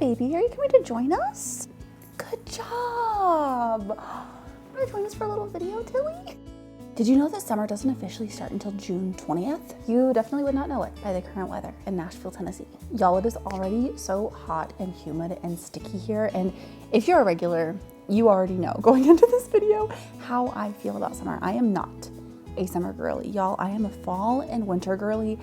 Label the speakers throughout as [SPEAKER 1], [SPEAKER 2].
[SPEAKER 1] baby. Are you coming to join us? Good job. Want to join us for a little video, Tilly? Did you know that summer doesn't officially start until June 20th? You definitely would not know it by the current weather in Nashville, Tennessee. Y'all, it is already so hot and humid and sticky here. And if you're a regular, you already know going into this video how I feel about summer. I am not a summer girly. Y'all, I am a fall and winter girly.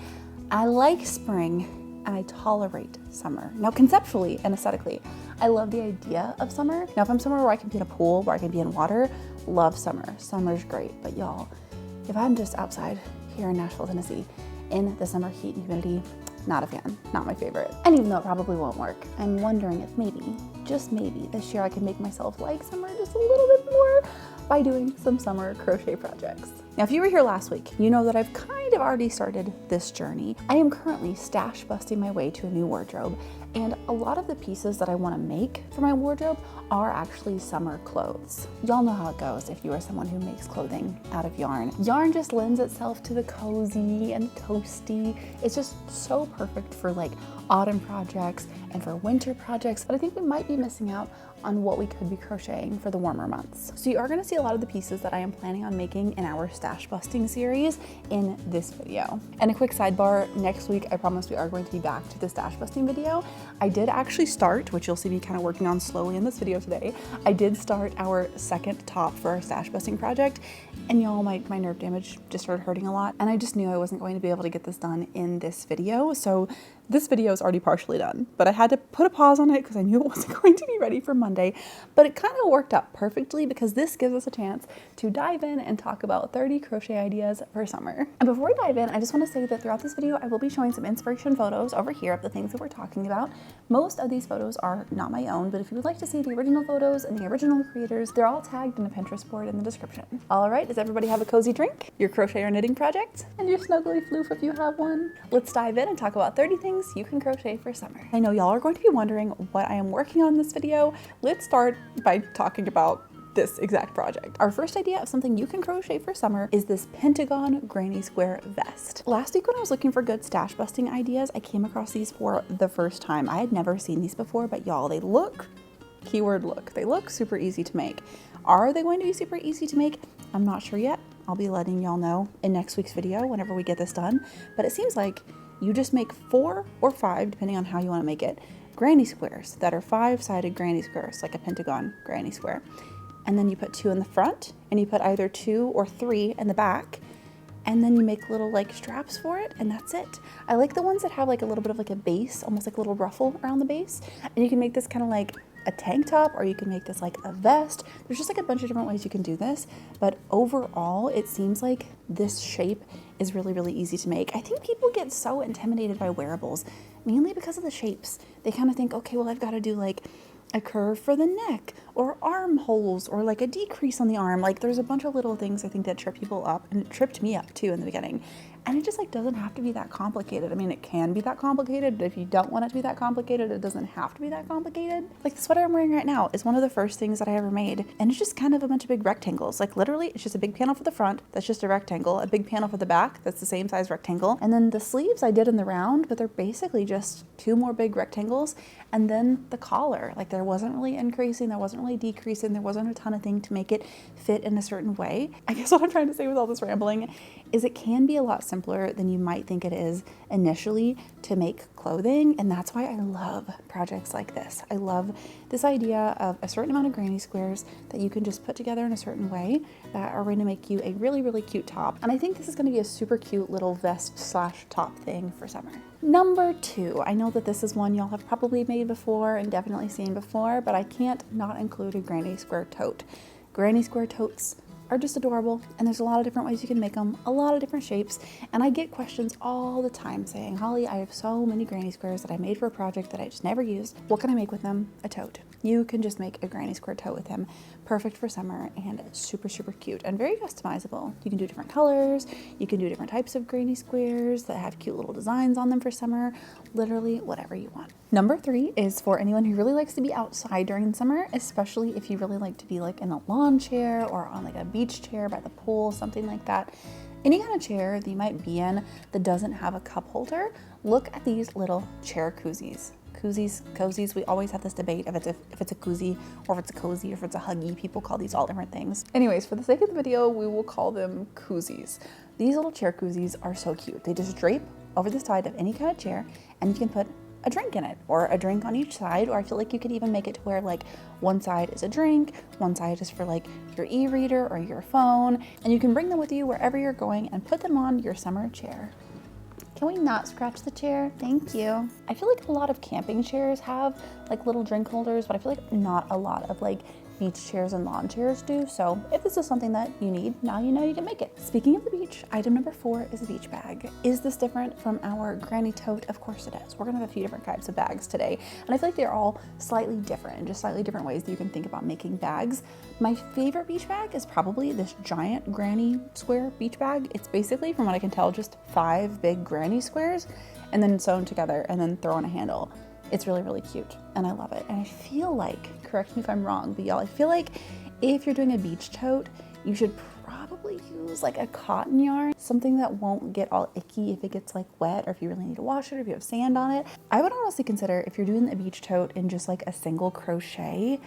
[SPEAKER 1] I like spring and I tolerate summer. Now, conceptually and aesthetically, I love the idea of summer. Now, if I'm somewhere where I can be in a pool, where I can be in water, love summer. Summer's great. But y'all, if I'm just outside here in Nashville, Tennessee, in the summer heat and humidity, not a fan, not my favorite. And even though it probably won't work, I'm wondering if maybe, just maybe, this year I can make myself like summer just a little bit more by doing some summer crochet projects. Now, if you were here last week, you know that I've kind of already started this journey. I am currently stash busting my way to a new wardrobe, and a lot of the pieces that I want to make for my wardrobe are actually summer clothes. Y'all know how it goes if you are someone who makes clothing out of yarn. Yarn just lends itself to the cozy and toasty. It's just so perfect for like autumn projects and for winter projects, but I think we might be missing out on what we could be crocheting for the warmer months. So you are gonna see a lot of the pieces that I am planning on making in our stash busting series in this video. And a quick sidebar, next week I promise we are going to be back to the stash busting video. I did actually start, which you'll see me kind of working on slowly in this video today, I did start our second top for our stash busting project, and y'all, my nerve damage just started hurting a lot, and I just knew I wasn't going to be able to get this done in this video, so this video is already partially done, but I had to put a pause on it because I knew it wasn't going to be ready for Monday, but it kind of worked out perfectly because this gives us a chance to dive in and talk about 30 crochet ideas for summer. And before we dive in, I just want to say that throughout this video, I will be showing some inspiration photos over here of the things that we're talking about. Most of these photos are not my own, but if you would like to see the original photos and the original creators, they're all tagged in a Pinterest board in the description. All right, does everybody have a cozy drink, your crochet or knitting project, and your snuggly floof if you have one? Let's dive in and talk about 30 things you can crochet for summer. I know y'all are going to be wondering what I am working on in this video. Let's start by talking about this exact project. Our first idea of something you can crochet for summer is this pentagon granny square vest. Last week when I was looking for good stash busting ideas, I came across these for the first time. I had never seen these before, but y'all, they look, keyword look, they look super easy to make. Are they going to be super easy to make? I'm not sure yet. I'll be letting y'all know in next week's video whenever we get this done, but it seems like you just make 4 or 5, depending on how you want to make it, granny squares that are 5-sided granny squares, like a pentagon granny square. And then you put 2 in the front, and you put either 2 or 3 in the back, and then you make little like straps for it, and that's it. I like the ones that have like a little bit of like a base, almost like a little ruffle around the base, and you can make this kind of like a tank top, or you can make this like a vest. There's just like a bunch of different ways you can do this, but overall it seems like this shape is really, really easy to make. I think people get so intimidated by wearables, mainly because of the shapes. They kind of think, okay, well, I've got to do like a curve for the neck or armholes or like a decrease on the arm. Like there's a bunch of little things I think that trip people up, and it tripped me up too in the beginning. And it just like doesn't have to be that complicated. I mean, it can be that complicated, but if you don't want it to be that complicated, it doesn't have to be that complicated. Like the sweater I'm wearing right now is one of the first things that I ever made. And it's just kind of a bunch of big rectangles. Like literally, it's just a big panel for the front. That's just a rectangle. A big panel for the back. That's the same size rectangle. And then the sleeves I did in the round, but they're basically just 2 more big rectangles. And then the collar, like there wasn't really increasing, there wasn't really decreasing, there wasn't a ton of thing to make it fit in a certain way. I guess what I'm trying to say with all this rambling is it can be a lot simpler than you might think it is initially to make clothing, and that's why I love projects like this. I love this idea of a certain amount of granny squares that you can just put together in a certain way that are going to make you a really, really cute top. And I think this is going to be a super cute little vest / top thing for summer. Number 2, I know that this is one y'all have probably made before and definitely seen before, but I can't not include a granny square tote. Granny square totes are just adorable, and there's a lot of different ways you can make them, a lot of different shapes, and I get questions all the time saying, Holly, I have so many granny squares that I made for a project that I just never used. What can I make with them? A tote. You can just make a granny square tote with them. Perfect for summer, and it's super, super cute and very customizable. You can do different colors, you can do different types of granny squares that have cute little designs on them for summer, literally whatever you want. Number 3 is for anyone who really likes to be outside during the summer, especially if you really like to be like in a lawn chair or on like a beach chair by the pool, something like that. Any kind of chair that you might be in that doesn't have a cup holder, look at these little chair koozies. cozies. We always have this debate if it's a koozie or if it's a cozy or if it's a huggy. People call these all different things. Anyways, for the sake of the video, we will call them koozies. These little chair koozies are so cute. They just drape over the side of any kind of chair, and you can put a drink in it, or a drink on each side, or I feel like you could even make it to where like one side is a drink, one side is for like your e-reader or your phone, and you can bring them with you wherever you're going and put them on your summer chair. Can we not scratch the chair? Thank you. I feel like a lot of camping chairs have like little drink holders, but I feel like not a lot of like beach chairs and lawn chairs do. So if this is something that you need, now you know you can make it. Speaking of the beach, item number 4 is a beach bag. Is this different from our granny tote? Of course it is. We're gonna have a few different types of bags today, and I feel like they're all slightly different and just slightly different ways that you can think about making bags. My favorite beach bag is probably this giant granny square beach bag. It's basically, from what I can tell, just 5 big granny squares and then sewn together and then throw on a handle. It's really, really cute and I love it. And I feel like, correct me if I'm wrong, but y'all, I feel like if you're doing a beach tote, you should probably use like a cotton yarn, something that won't get all icky if it gets like wet, or if you really need to wash it, or if you have sand on it. I would honestly consider, if you're doing a beach tote in just like a single crochet,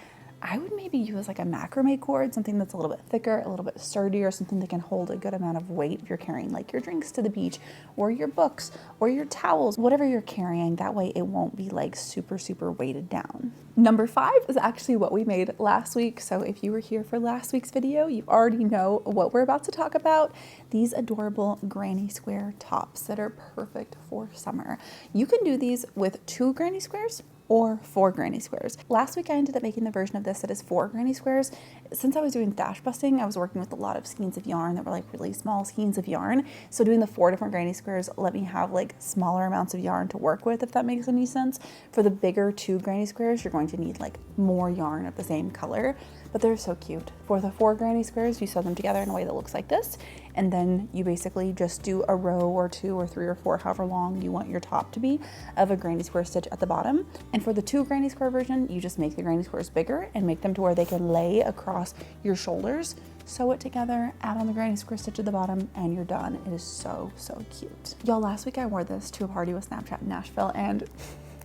[SPEAKER 1] I would maybe use like a macrame cord, something that's a little bit thicker, a little bit sturdier, something that can hold a good amount of weight if you're carrying like your drinks to the beach, or your books, or your towels, whatever you're carrying. That way it won't be like super, super weighted down. Number 5 is actually what we made last week. So if you were here for last week's video, you already know what we're about to talk about. These adorable granny square tops that are perfect for summer. You can do these with 2 granny squares or 4 granny squares. Last week I ended up making the version of this that is 4 granny squares. Since I was doing stash busting, I was working with a lot of skeins of yarn that were like really small skeins of yarn. So doing the 4 different granny squares let me have like smaller amounts of yarn to work with, if that makes any sense. For the bigger 2 granny squares, you're going to need like more yarn of the same color, but they're so cute. For the 4 granny squares, you sew them together in a way that looks like this, and then you basically just do a row or 2 or 3 or 4, however long you want your top to be, of a granny square stitch at the bottom. And for the 2 granny square version, you just make the granny squares bigger and make them to where they can lay across your shoulders. Sew it together, add on the granny square stitch at the bottom, and you're done. It is so, so cute. Y'all, last week I wore this to a party with Snapchat in Nashville, and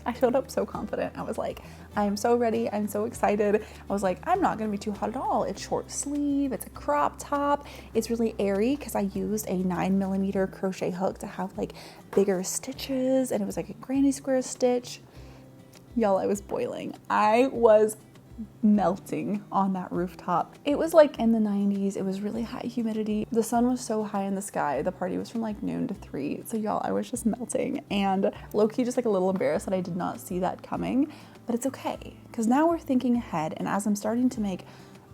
[SPEAKER 1] I showed up so confident. I was like, I am so ready. I'm so excited. I was like, I'm not gonna be too hot at all. It's short sleeve, it's a crop top. It's really airy because I used a 9mm crochet hook to have like bigger stitches, and it was like a granny square stitch. Y'all, I was boiling. I was melting on that rooftop. It was like in the 90s. It was really high humidity. The sun was so high in the sky. The party was from like noon to 3. So y'all, I was just melting, and low-key just like a little embarrassed that I did not see that coming, but it's okay because now we're thinking ahead. And as I'm starting to make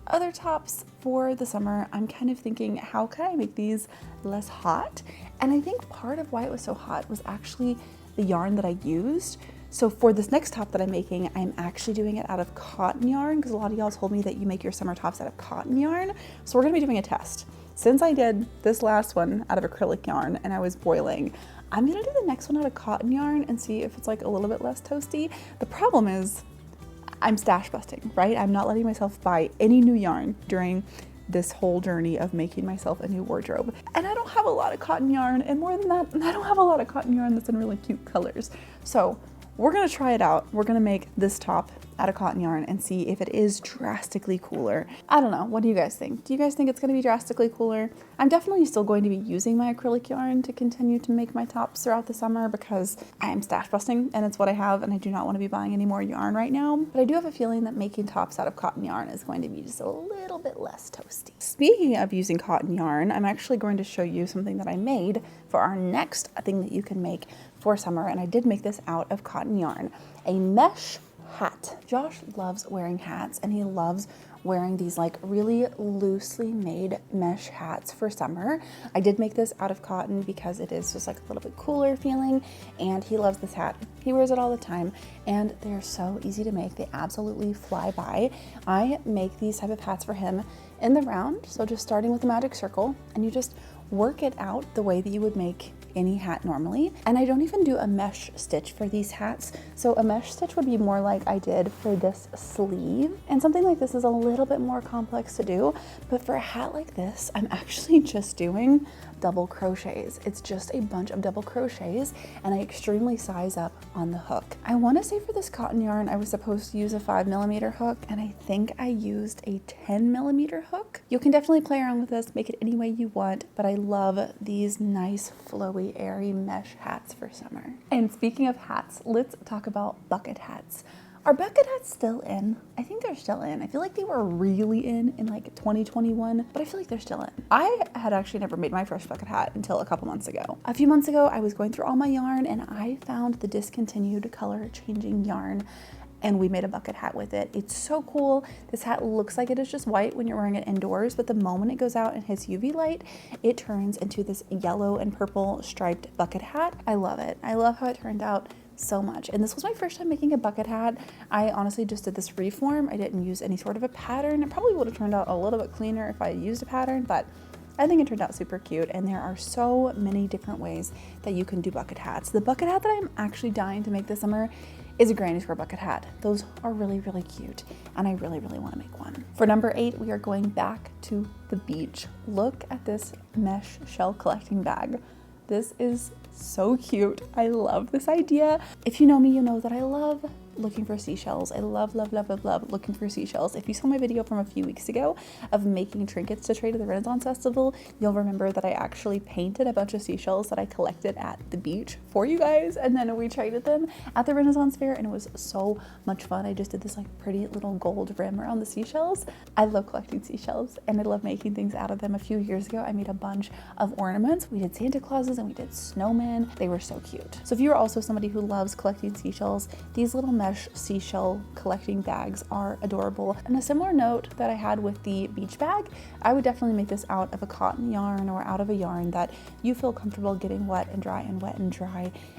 [SPEAKER 1] other tops for the summer, I'm kind of thinking, how can I make these less hot? And I think part of why it was so hot was actually the yarn that I used. So for this next top that I'm making, I'm actually doing it out of cotton yarn, because a lot of y'all told me that you make your summer tops out of cotton yarn. So we're gonna be doing a test. Since I did this last one out of acrylic yarn and I was boiling, I'm gonna do the next one out of cotton yarn and see if it's like a little bit less toasty. The problem is I'm stash busting, right? I'm not letting myself buy any new yarn during this whole journey of making myself a new wardrobe. And I don't have a lot of cotton yarn, and more than that, I don't have a lot of cotton yarn that's in really cute colors. So we're gonna try it out. We're gonna make this top out of cotton yarn and see if it is drastically cooler. I don't know, what do you guys think? Do you guys think it's gonna be drastically cooler? I'm definitely still going to be using my acrylic yarn to continue to make my tops throughout the summer because I am stash busting and it's what I have, and I do not wanna be buying any more yarn right now. But I do have a feeling that making tops out of cotton yarn is going to be just a little bit less toasty. Speaking of using cotton yarn, I'm actually going to show you something that I made for our next thing that you can make for summer, and I did make this out of cotton yarn. A mesh hat. Josh loves wearing hats, and he loves wearing these like really loosely made mesh hats for summer. I did make this out of cotton because it is just like a little bit cooler feeling, and he loves this hat. He wears it all the time, and they're so easy to make. They absolutely fly by. I make these type of hats for him in the round, so just starting with the magic circle, and you just work it out the way that you would make any hat normally. And I don't even do a mesh stitch for these hats. So a mesh stitch would be more like I did for this sleeve. And something like this is a little bit more complex to do. But for a hat like this, I'm actually just doing double crochets. It's just a bunch of double crochets, and I extremely size up on the hook. I want to say for this cotton yarn, I was supposed to use a 5mm hook, and I think I used a 10mm hook. You can definitely play around with this, make it any way you want, but I love these nice flowy, airy mesh hats for summer. And speaking of hats, let's talk about bucket hats. Are bucket hats still in? I think they're still in. I feel like they were really in like 2021, but I feel like they're still in. I had actually never made my first bucket hat until a couple months ago. A few months ago, I was going through all my yarn and I found the discontinued color changing yarn, and we made a bucket hat with it. It's so cool. This hat looks like it is just white when you're wearing it indoors, but the moment it goes out and hits UV light, it turns into this yellow and purple striped bucket hat. I love it. I love how it turned out so much. And this was my first time making a bucket hat. I honestly just did this reform. I didn't use any sort of a pattern. It probably would have turned out a little bit cleaner if I used a pattern, but I think it turned out super cute. And there are so many different ways that you can do bucket hats. The bucket hat that I'm actually dying to make this summer is a granny square bucket hat. Those are really, really cute, and I really, really want to make one. For number 8, we are going back to the beach. Look at this mesh shell collecting bag. This is so cute. I love this idea. If you know me, you know that I love looking for seashells. I love, love, love, love, love looking for seashells. If you saw my video from a few weeks ago of making trinkets to trade at the Renaissance Festival, you'll remember that I actually painted a bunch of seashells that I collected at the beach for you guys, and then we traded them at the Renaissance Fair, and it was so much fun. I just did this like pretty little gold rim around the seashells. I love collecting seashells, and I love making things out of them. A few years ago, I made a bunch of ornaments. We did Santa Clauses and we did snowmen. They were so cute. So if you're also somebody who loves collecting seashells, these little mesh seashell collecting bags are adorable. And a similar note that I had with the beach bag, I would definitely make this out of a cotton yarn or out of a yarn that you feel comfortable getting wet and dry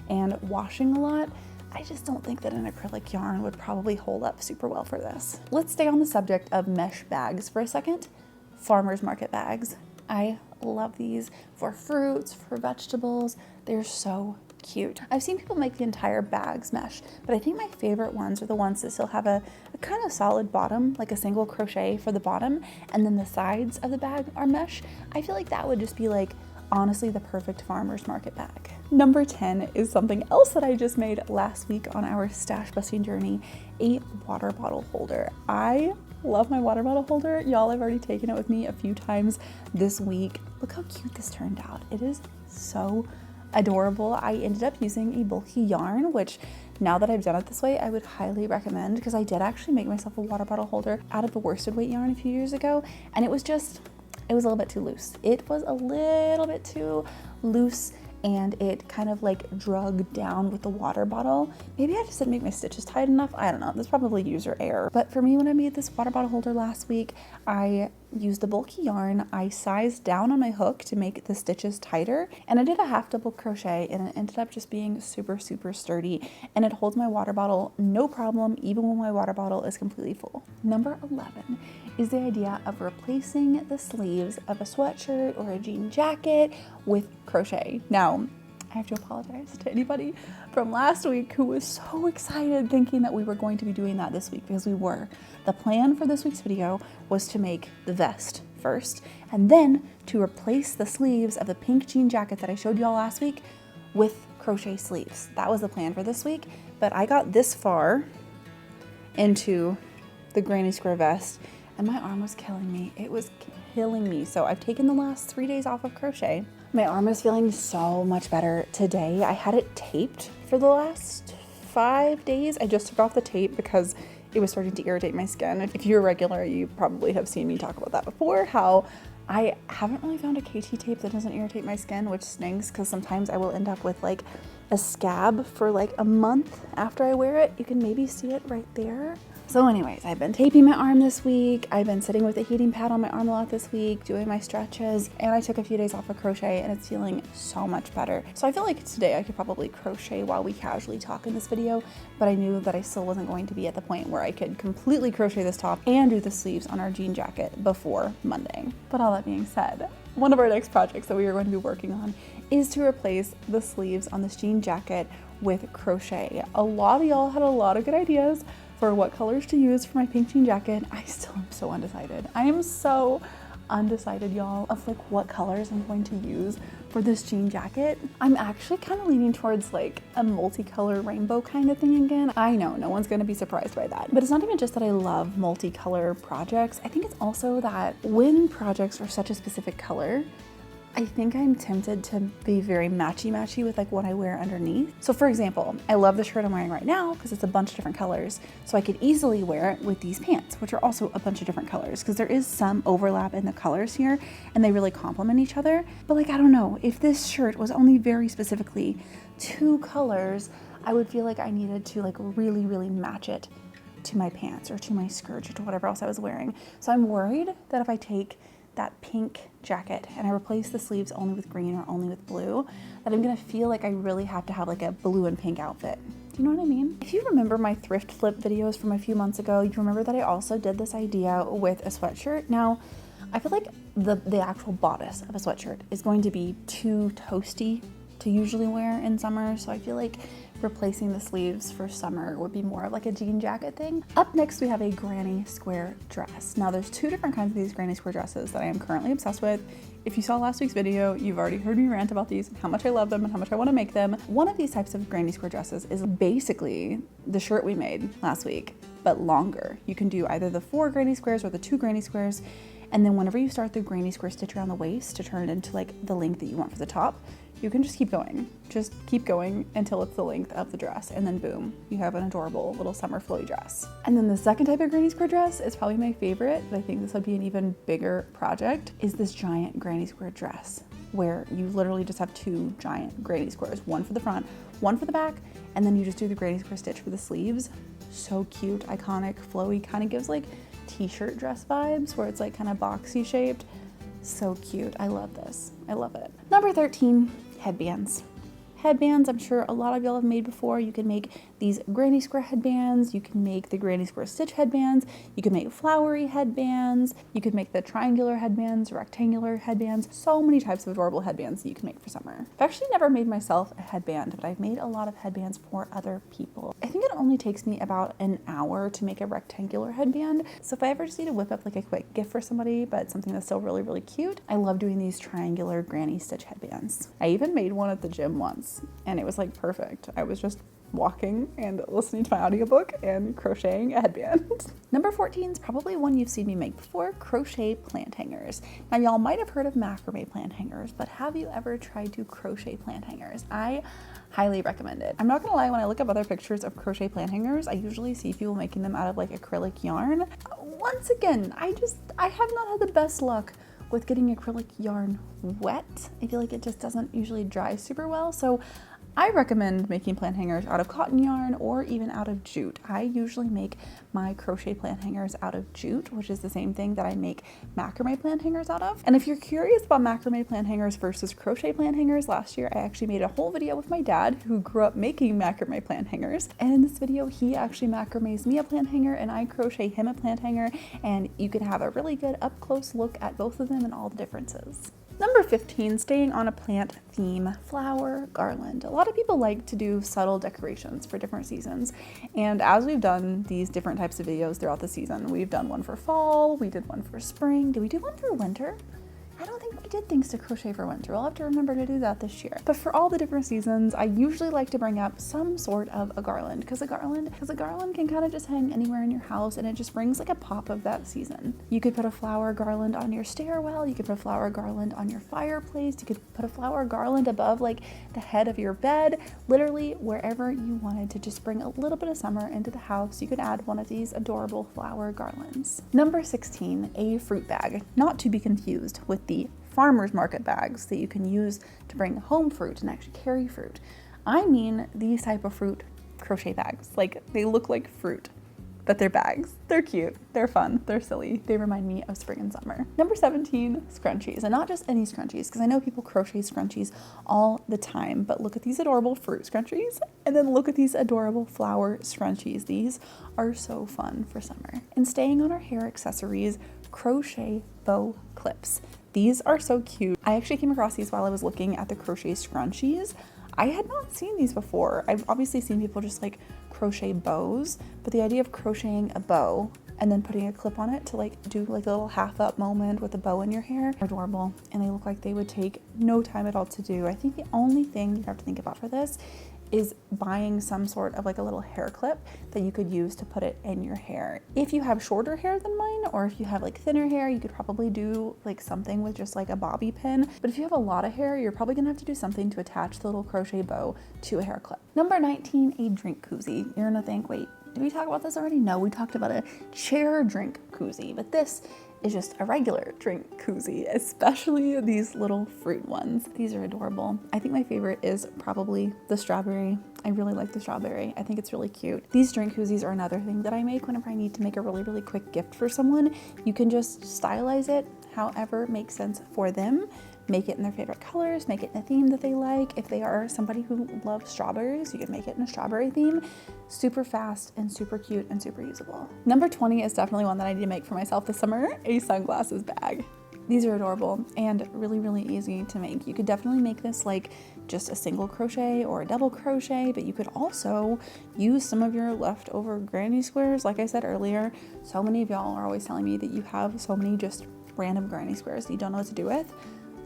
[SPEAKER 1] and washing a lot. I just don't think that an acrylic yarn would probably hold up super well for this. Let's stay on the subject of mesh bags for a second. Farmers market bags. I love these for fruits, for vegetables. They're so cute. I've seen people make the entire bags mesh, but I think my favorite ones are the ones that still have a kind of solid bottom, like a single crochet for the bottom, and then the sides of the bag are mesh. I feel like that would just be like, honestly, the perfect farmer's market bag. Number 10 is something else that I just made last week on our stash busting journey, a water bottle holder. I love my water bottle holder. Y'all, I've already taken it with me a few times this week. Look how cute this turned out. It is so adorable. I ended up using a bulky yarn, which now that I've done it this way, I would highly recommend, because I did actually make myself a water bottle holder out of a worsted weight yarn a few years ago, and it was a little bit too loose. It was a little bit too loose, and it kind of like drug down with the water bottle. Maybe I just didn't make my stitches tight enough. I don't know. That's probably user error. But for me, when I made this water bottle holder last week, I used the bulky yarn. I sized down on my hook to make the stitches tighter, and I did a half double crochet, and it ended up just being super, super sturdy, and it holds my water bottle no problem, even when my water bottle is completely full. Number 11 is the idea of replacing the sleeves of a sweatshirt or a jean jacket with crochet. Now, I have to apologize to anybody from last week who was so excited thinking that we were going to be doing that this week, because we were. The plan for this week's video was to make the vest first, and then to replace the sleeves of the pink jean jacket that I showed y'all last week with crochet sleeves. That was the plan for this week, but I got this far into the granny square vest and my arm was killing me. It was killing me. So I've taken the last 3 days off of crochet. My arm is feeling so much better today. I had it taped for the last 5 days. I just took off the tape because it was starting to irritate my skin. If you're a regular, you probably have seen me talk about that before, how I haven't really found a KT tape that doesn't irritate my skin, which stinks because sometimes I will end up with like a scab for like a month after I wear it. You can maybe see it right there. So anyways, I've been taping my arm this week. I've been sitting with a heating pad on my arm a lot this week, doing my stretches, and I took a few days off of crochet and it's feeling so much better. So I feel like today I could probably crochet while we casually talk in this video, but I knew that I still wasn't going to be at the point where I could completely crochet this top and do the sleeves on our jean jacket before Monday. But all that being said, One of our next projects that we are going to be working on is to replace the sleeves on this jean jacket with crochet. A lot of y'all had a lot of good ideas for what colors to use for my pink jean jacket. I still am so undecided. I am so undecided, y'all, of like what colors I'm going to use for this jean jacket. I'm actually kind of leaning towards like a multicolor rainbow kind of thing again. I know no one's going to be surprised by that, but it's not even just that I love multicolor projects. I think it's also that when projects are such a specific color, I think I'm tempted to be very matchy-matchy with like what I wear underneath. So for example, I love the shirt I'm wearing right now because it's a bunch of different colors. So I could easily wear it with these pants, which are also a bunch of different colors because there is some overlap in the colors here and they really complement each other. But like, I don't know, if this shirt was only very specifically 2 colors, I would feel like I needed to like really, really match it to my pants or to my skirt or to whatever else I was wearing. So I'm worried that if I take that pink jacket and I replace the sleeves only with green or only with blue, that I'm gonna feel like I really have to have like a blue and pink outfit. Do you know what I mean? If you remember my thrift flip videos from a few months ago, you remember that I also did this idea with a sweatshirt. Now, I feel like the actual bodice of a sweatshirt is going to be too toasty to usually wear in summer, so I feel like replacing the sleeves for summer would be more of like a jean jacket thing. Up next, we have a granny square dress. Now there's 2 different kinds of these granny square dresses that I am currently obsessed with. If you saw last week's video, you've already heard me rant about these and how much I love them and how much I want to make them. One of these types of granny square dresses is basically the shirt we made last week, but longer. You can do either the 4 granny squares or the 2 granny squares. And then whenever you start the granny square stitch around the waist to turn it into like the length that you want for the top, you can just keep going. Just keep going until it's the length of the dress, and then boom, you have an adorable little summer flowy dress. And then the second type of granny square dress is probably my favorite, but I think this would be an even bigger project, is this giant granny square dress, where you literally just have 2 giant granny squares, one for the front, one for the back, and then you just do the granny square stitch for the sleeves. So cute, iconic, flowy, kind of gives like t-shirt dress vibes, where it's like kind of boxy shaped. So cute. I love this. I love it. Number 13, headbands. Headbands, I'm sure a lot of y'all have made before. You can make these granny square headbands. You can make the granny square stitch headbands. You can make flowery headbands. You could make the triangular headbands, rectangular headbands. So many types of adorable headbands that you can make for summer. I've actually never made myself a headband, but I've made a lot of headbands for other people. I think it only takes me about an hour to make a rectangular headband. So if I ever just need to whip up like a quick gift for somebody, but something that's still really, really cute, I love doing these triangular granny stitch headbands. I even made one at the gym once, and it was like perfect. I was just walking and listening to my audiobook and crocheting a headband. Number 14 is probably one you've seen me make before, crochet plant hangers. Now y'all might have heard of macrame plant hangers, but have you ever tried to crochet plant hangers? I highly recommend it. I'm not gonna lie, when I look up other pictures of crochet plant hangers, I usually see people making them out of like acrylic yarn. Once again, I have not had the best luck with getting acrylic yarn wet. I feel like it just doesn't usually dry super well, so I recommend making plant hangers out of cotton yarn or even out of jute. I usually make my crochet plant hangers out of jute, which is the same thing that I make macrame plant hangers out of. And if you're curious about macrame plant hangers versus crochet plant hangers, last year I actually made a whole video with my dad, who grew up making macrame plant hangers. And in this video, he actually macrames me a plant hanger and I crochet him a plant hanger, and you can have a really good up close look at both of them and all the differences. Number 15, staying on a plant theme, flower garland. A lot of people like to do subtle decorations for different seasons. And as we've done these different types of videos throughout the season, we've done one for fall, we did one for spring. Did we do one for winter? I don't think we did things to crochet for winter. We'll have to remember to do that this year. But for all the different seasons, I usually like to bring up some sort of a garland, because a garland can kind of just hang anywhere in your house, and it just brings like a pop of that season. You could put a flower garland on your stairwell, you could put a flower garland on your fireplace, you could put a flower garland above like the head of your bed, literally wherever you wanted to just bring a little bit of summer into the house. You could add one of these adorable flower garlands. Number 16, a fruit bag, not to be confused with the farmer's market bags that you can use to bring home fruit and actually carry fruit. I mean these type of fruit crochet bags. Like, they look like fruit, but they're bags. They're cute, they're fun, they're silly. They remind me of spring and summer. Number 17, scrunchies. And not just any scrunchies, because I know people crochet scrunchies all the time, but look at these adorable fruit scrunchies, and then look at these adorable flower scrunchies. These are so fun for summer. And staying on our hair accessories, crochet bow clips. These are so cute. I actually came across these while I was looking at the crochet scrunchies. I had not seen these before. I've obviously seen people just like crochet bows, but the idea of crocheting a bow and then putting a clip on it to like do like a little half up moment with a bow in your hair are adorable, and they look like they would take no time at all to do. I think the only thing you have to think about for this is buying some sort of like a little hair clip that you could use to put it in your hair. If you have shorter hair than mine, or if you have like thinner hair, you could probably do like something with just like a bobby pin. But if you have a lot of hair, you're probably gonna have to do something to attach the little crochet bow to a hair clip. Number 19, a drink koozie. You're gonna think, wait, did we talk about this already? No, we talked about a chair drink koozie, but this is just a regular drink koozie, especially these little fruit ones. These are adorable. I think my favorite is probably the strawberry. I really like the strawberry. I think it's really cute. These drink koozies are another thing that I make whenever I need to make a really, really quick gift for someone. You can just stylize it however makes sense for them. Make it in their favorite colors, make it in a theme that they like. If they are somebody who loves strawberries, you can make it in a strawberry theme. Super fast and super cute and super usable. Number 20 is definitely one that I need to make for myself this summer, a sunglasses bag. These are adorable and really, really easy to make. You could definitely make this like just a single crochet or a double crochet, but you could also use some of your leftover granny squares. Like I said earlier, so many of y'all are always telling me that you have so many just random granny squares that you don't know what to do with.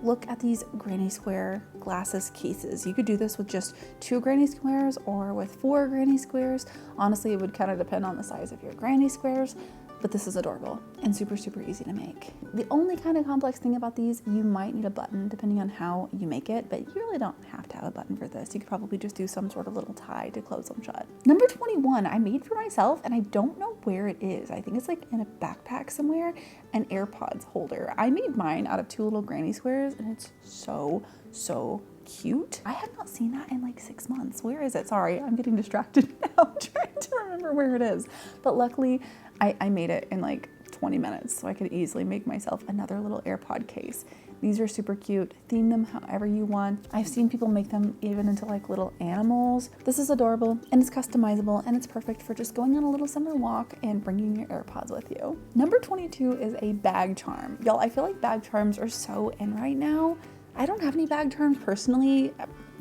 [SPEAKER 1] Look at these granny square glasses cases. You could do this with just 2 granny squares or with 4 granny squares. Honestly, it would kind of depend on the size of your granny squares, but this is adorable and super, super easy to make. The only kind of complex thing about these, you might need a button depending on how you make it, but you really don't have to have a button for this. You could probably just do some sort of little tie to close them shut. Number 21, I made for myself and I don't know where it is. I think it's like in a backpack somewhere, an AirPods holder. I made mine out of 2 little granny squares and it's so, so cute. I have not seen that in like 6 months. Where is it? Sorry, I'm getting distracted now trying to remember where it is. But luckily, I made it in like 20 minutes, so I could easily make myself another little AirPod case. These are super cute. Theme them however you want. I've seen people make them even into like little animals. This is adorable and it's customizable and it's perfect for just going on a little summer walk and bringing your AirPods with you. Number 22 is a bag charm. Y'all, I feel like bag charms are so in right now. I don't have any bag charms personally,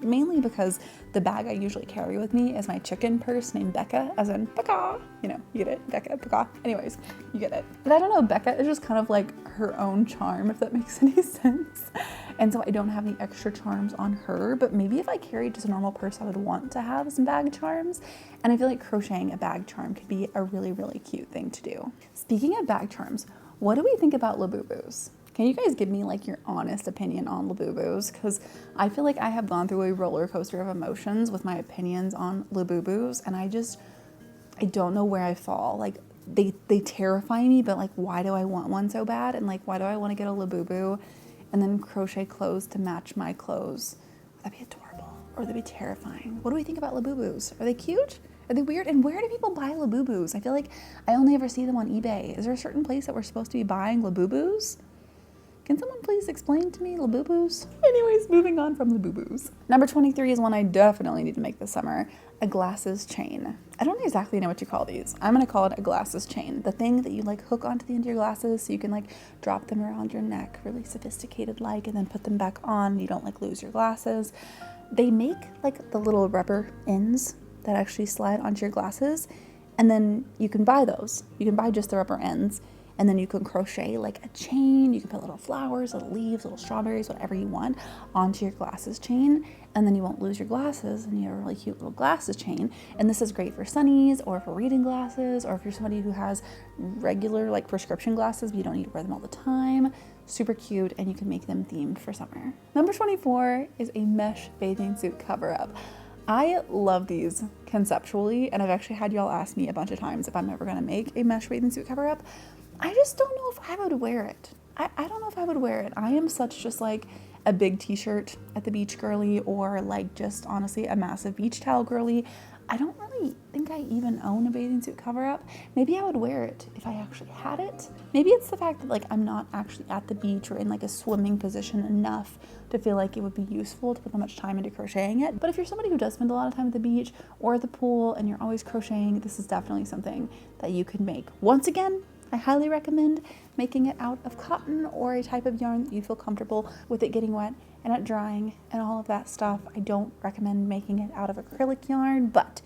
[SPEAKER 1] mainly because the bag I usually carry with me is my chicken purse named Becca, as in Becca, you know, you get it, Becca, Becca. Anyways, you get it. But I don't know, Becca is just kind of like her own charm, if that makes any sense. And so I don't have any extra charms on her, but maybe if I carried just a normal purse, I would want to have some bag charms. And I feel like crocheting a bag charm could be a really, really cute thing to do. Speaking of bag charms, what do we think about Labubus? Can you guys give me like your honest opinion on Labubus? Because I feel like I have gone through a roller coaster of emotions with my opinions on Labubus, and I don't know where I fall. Like they terrify me, but like why do I want one so bad? And like why do I want to get a Labubu and then crochet clothes to match my clothes? That'd be adorable, or that'd be terrifying. What do we think about Labubus? Are they cute? Are they weird? And where do people buy Labubus? I feel like I only ever see them on eBay. Is there a certain place that we're supposed to be buying Labubus? Can someone please explain to me Labubus? Anyways, moving on from Labubus. Number 23 is one I definitely need to make this summer, a glasses chain. I don't exactly know what you call these. I'm gonna call it a glasses chain. The thing that you like hook onto the end of your glasses so you can like drop them around your neck, really sophisticated like, and then put them back on. You don't like lose your glasses. They make like the little rubber ends that actually slide onto your glasses, and then you can buy those. You can buy just the rubber ends, and then you can crochet like a chain. You can put little flowers, little leaves, little strawberries, whatever you want onto your glasses chain, and then you won't lose your glasses, and you have a really cute little glasses chain. And this is great for sunnies or for reading glasses, or if you're somebody who has regular like prescription glasses but you don't need to wear them all the time. Super cute, and you can make them themed for summer. Number 24 is a mesh bathing suit cover up. I love these conceptually, and I've actually had y'all ask me a bunch of times if I'm ever gonna make a mesh bathing suit cover up. I just don't know if I would wear it. I don't know if I would wear it. I am such just like a big t-shirt at the beach girly, or like just honestly a massive beach towel girly. I don't really think I even own a bathing suit cover up. Maybe I would wear it if I actually had it. Maybe it's the fact that like I'm not actually at the beach or in like a swimming position enough to feel like it would be useful to put that much time into crocheting it. But if you're somebody who does spend a lot of time at the beach or at the pool and you're always crocheting, this is definitely something that you could make. Once again, I highly recommend making it out of cotton or a type of yarn that you feel comfortable with it getting wet and it drying and all of that stuff. I don't recommend making it out of acrylic yarn, but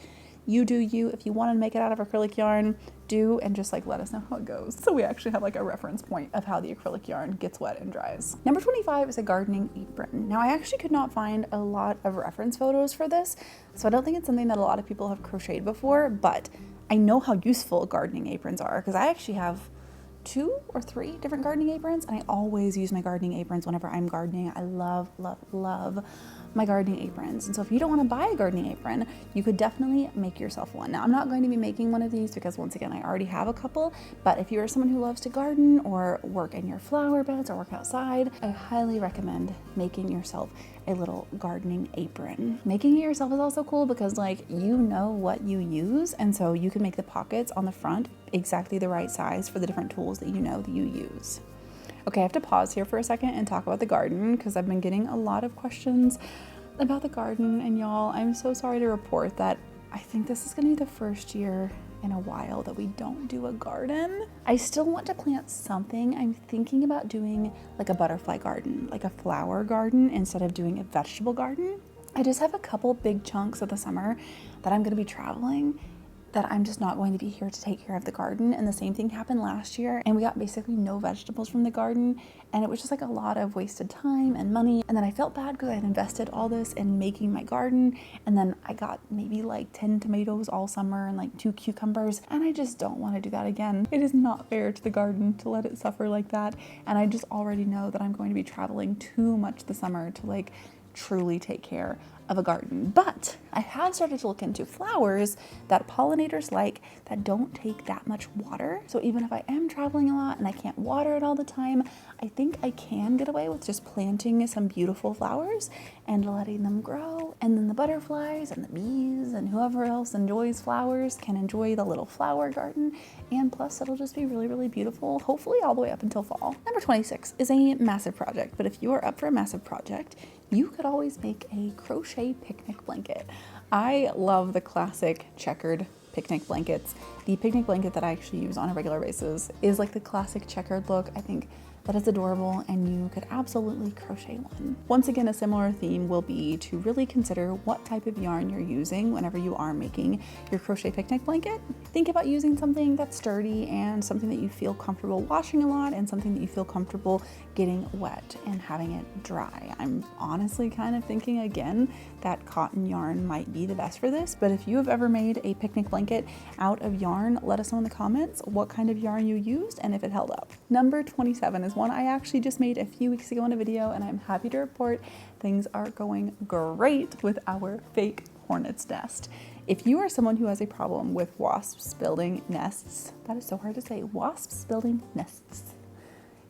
[SPEAKER 1] you do you. If you want to make it out of acrylic yarn, do, and just like let us know how it goes. So we actually have like a reference point of how the acrylic yarn gets wet and dries. Number 25 is a gardening apron. Now I actually could not find a lot of reference photos for this, so I don't think it's something that a lot of people have crocheted before, but I know how useful gardening aprons are because I actually have 2 or 3 different gardening aprons, and I always use my gardening aprons whenever I'm gardening. I love, love, love my gardening aprons. And so if you don't want to buy a gardening apron, you could definitely make yourself one. Now I'm not going to be making one of these because once again, I already have a couple, but if you're someone who loves to garden or work in your flower beds or work outside, I highly recommend making yourself a little gardening apron. Making it yourself is also cool because like you know what you use, and so you can make the pockets on the front exactly the right size for the different tools that you know that you use. Okay, I have to pause here for a second and talk about the garden because I've been getting a lot of questions about the garden, and y'all, I'm so sorry to report that I think this is gonna be the first year in a while that we don't do a garden. I still want to plant something. I'm thinking about doing like a butterfly garden, like a flower garden instead of doing a vegetable garden. I just have a couple big chunks of the summer that I'm gonna be traveling that I'm just not going to be here to take care of the garden. And the same thing happened last year, and we got basically no vegetables from the garden, and it was just like a lot of wasted time and money. And then I felt bad because I had invested all this in making my garden, and then I got maybe like 10 tomatoes all summer and like 2 cucumbers, and I just don't want to do that again. It is not fair to the garden to let it suffer like that, and I just already know that I'm going to be traveling too much this summer to like truly take care of a garden. But I have started to look into flowers that pollinators like that don't take that much water. So even if I am traveling a lot and I can't water it all the time, I think I can get away with just planting some beautiful flowers and letting them grow. And then the butterflies and the bees and whoever else enjoys flowers can enjoy the little flower garden. And plus it'll just be really, really beautiful, hopefully all the way up until fall. Number 26 is a massive project, but if you are up for a massive project, you could always make a crochet picnic blanket. I love the classic checkered picnic blankets. The picnic blanket that I actually use on a regular basis is like the classic checkered look. I think that is adorable, and you could absolutely crochet one. Once again, a similar theme will be to really consider what type of yarn you're using whenever you are making your crochet picnic blanket. Think about using something that's sturdy and something that you feel comfortable washing a lot and something that you feel comfortable getting wet and having it dry. I'm honestly kind of thinking again that cotton yarn might be the best for this, but if you have ever made a picnic blanket out of yarn, let us know in the comments what kind of yarn you used and if it held up. Number 27 is one I actually just made a few weeks ago in a video, and I'm happy to report things are going great with our fake hornet's nest. If you are someone who has a problem with wasps building nests, that is so hard to say, wasps building nests.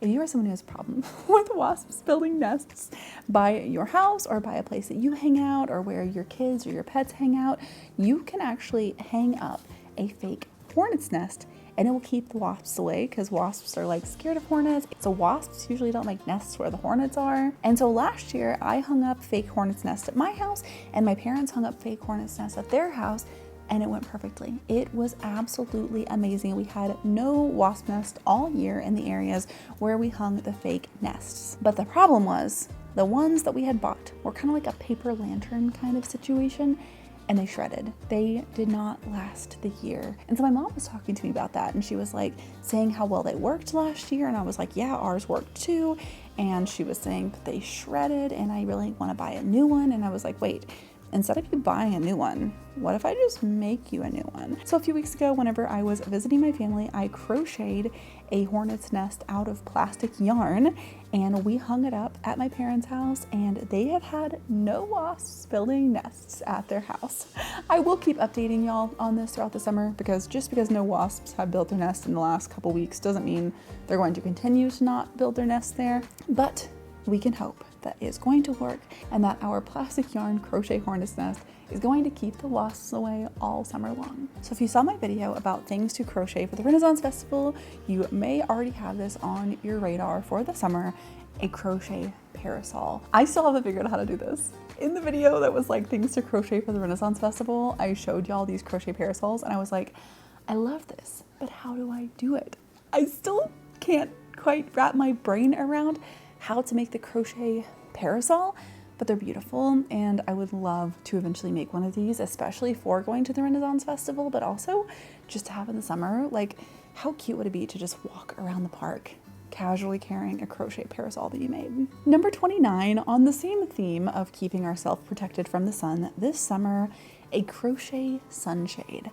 [SPEAKER 1] If you are someone who has a problem with wasps building nests by your house or by a place that you hang out or where your kids or your pets hang out, you can actually hang up a fake hornet's nest and it will keep the wasps away because wasps are like scared of hornets. So wasps usually don't make nests where the hornets are. And so last year I hung up fake hornet's nests at my house and my parents hung up fake hornet's nests at their house, and it went perfectly. It was absolutely amazing. We had no wasp nest all year in the areas where we hung the fake nests. But the problem was the ones that we had bought were kind of like a paper lantern kind of situation, and they shredded. They did not last the year. And so my mom was talking to me about that, and she was like saying how well they worked last year, and I was like, yeah, ours worked too. And she was saying that they shredded and I really want to buy a new one. And I was like, wait, instead of you buying a new one, what if I just make you a new one? So a few weeks ago, whenever I was visiting my family, I crocheted a hornet's nest out of plastic yarn, and we hung it up at my parents' house, and they have had no wasps building nests at their house. I will keep updating y'all on this throughout the summer, because just because no wasps have built their nest in the last couple weeks doesn't mean they're going to continue to not build their nests there. But we can hope that is going to work and that our plastic yarn crochet hornet's nest is going to keep the wasps away all summer long. So if you saw my video about things to crochet for the Renaissance Festival, you may already have this on your radar for the summer, a crochet parasol. I still haven't figured out how to do this. In the video that was like things to crochet for the Renaissance Festival, I showed y'all these crochet parasols and I was like, I love this, but how do I do it? I still can't quite wrap my brain around how to make the crochet parasol, but they're beautiful, and I would love to eventually make one of these, especially for going to the Renaissance Festival, but also just to have in the summer. Like, how cute would it be to just walk around the park casually carrying a crochet parasol that you made? Number 29, on the same theme of keeping ourselves protected from the sun, this summer, a crochet sunshade.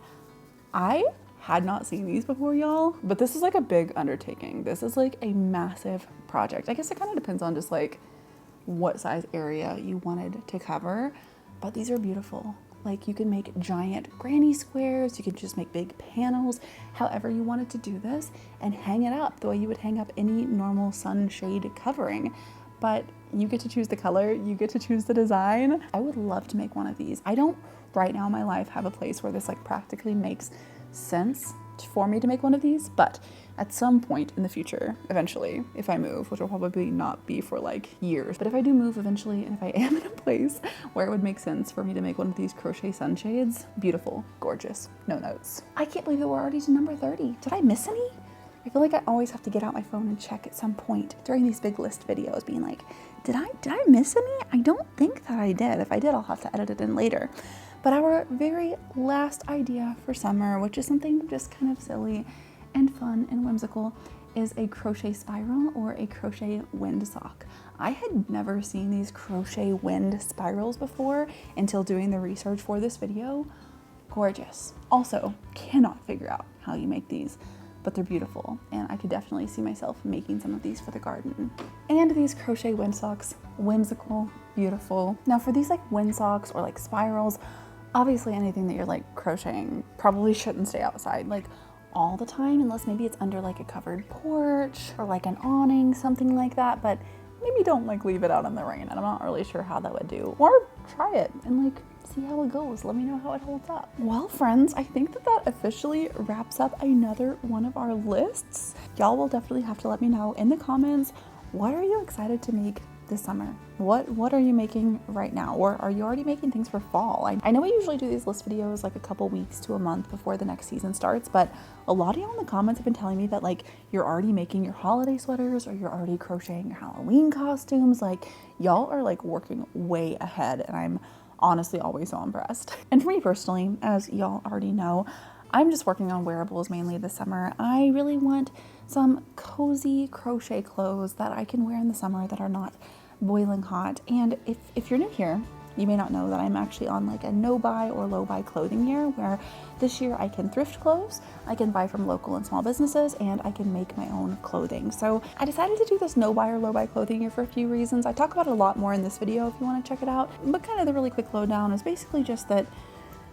[SPEAKER 1] I had not seen these before, y'all, but this is like a big undertaking. This is like a massive project. I guess it kind of depends on just like what size area you wanted to cover, but these are beautiful. Like, you can make giant granny squares, you can just make big panels, however you wanted to do this, and hang it up the way you would hang up any normal sunshade covering. But you get to choose the color, you get to choose the design. I would love to make one of these. I don't right now in my life have a place where this like practically makes sense for me to make one of these, but at some point in the future, eventually, if I move, which will probably not be for like years, but if I do move eventually, and if I am in a place where it would make sense for me to make one of these crochet sunshades, beautiful, gorgeous, no notes. I can't believe that we're already to number 30. Did I miss any? I feel like I always have to get out my phone and check at some point during these big list videos, being like, did I miss any? I don't think that I did. If I did, I'll have to edit it in later. But our very last idea for summer, which is something just kind of silly and fun and whimsical, is a crochet spiral or a crochet wind sock. I had never seen these crochet wind spirals before until doing the research for this video. Gorgeous. Also, cannot figure out how you make these, but they're beautiful, and I could definitely see myself making some of these for the garden. And these crochet wind socks, whimsical, beautiful. Now for these like wind socks or like spirals, obviously anything that you're like crocheting probably shouldn't stay outside like all the time, unless maybe it's under like a covered porch or like an awning, something like that. But maybe don't like leave it out in the rain, and I'm not really sure how that would do. Or try it and like see how it goes. Let me know how it holds up. Well, friends, I think that that officially wraps up another one of our lists. Y'all will definitely have to let me know in the comments, what are you excited to make this summer? What are you making right now? Or are you already making things for fall? I know we usually do these list videos like a couple weeks to a month before the next season starts, but a lot of y'all in the comments have been telling me that like you're already making your holiday sweaters, or you're already crocheting your Halloween costumes. Like, y'all are like working way ahead, and I'm honestly always so impressed. And for me personally, as y'all already know, I'm just working on wearables mainly this summer. I really want some cozy crochet clothes that I can wear in the summer that are not boiling hot. And if you're new here, you may not know that I'm actually on like a no buy or low buy clothing year, where this year I can thrift clothes, I can buy from local and small businesses, and I can make my own clothing. So I decided to do this no buy or low buy clothing year for a few reasons. I talk about it a lot more in this video if you want to check it out, but kind of the really quick lowdown is basically just that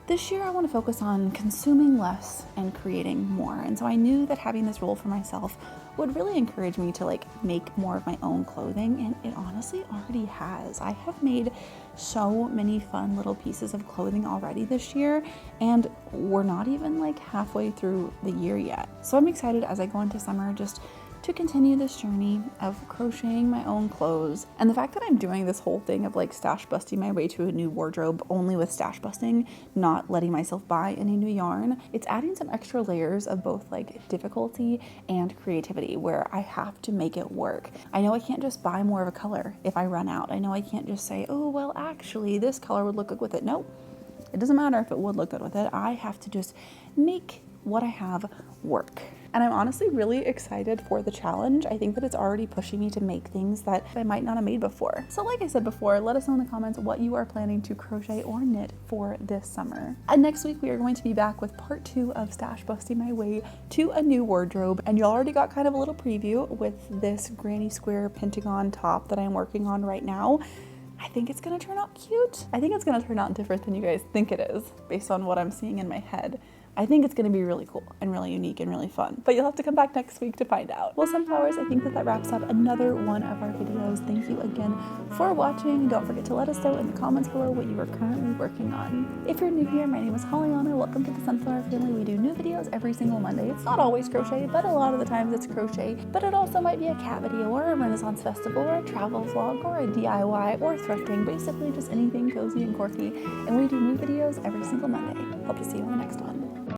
[SPEAKER 1] this year I want to focus on consuming less and creating more. And so I knew that having this rule for myself would really encourage me to like make more of my own clothing, and it honestly already has. I have made so many fun little pieces of clothing already this year, and we're not even like halfway through the year yet. So I'm excited as I go into summer just to continue this journey of crocheting my own clothes. And the fact that I'm doing this whole thing of like stash busting my way to a new wardrobe only with stash busting, not letting myself buy any new yarn, it's adding some extra layers of both like difficulty and creativity, where I have to make it work. I know I can't just buy more of a color if I run out. I know I can't just say, oh, well, actually this color would look good with it. Nope, it doesn't matter if it would look good with it. I have to just make what I have work. And I'm honestly really excited for the challenge. I think that it's already pushing me to make things that I might not have made before. So like I said before, let us know in the comments what you are planning to crochet or knit for this summer. And next week we are going to be back with part 2 of stash busting my way to a new wardrobe. And you already got kind of a little preview with this granny square pentagon top that I'm working on right now. I think it's gonna turn out cute. I think it's gonna turn out different than you guys think it is based on what I'm seeing in my head. I think it's going to be really cool and really unique and really fun, but you'll have to come back next week to find out. Well, Sunflowers, I think that that wraps up another one of our videos. Thank you again for watching. Don't forget to let us know in the comments below what you are currently working on. If you're new here, my name is Auna. Welcome to the Sunflower family. We do new videos every single Monday. It's not always crochet, but a lot of the times it's crochet, but it also might be a cat video or a Renaissance festival or a travel vlog or a DIY or thrifting, basically just anything cozy and quirky. And we do new videos every single Monday. Hope to see you on the next one.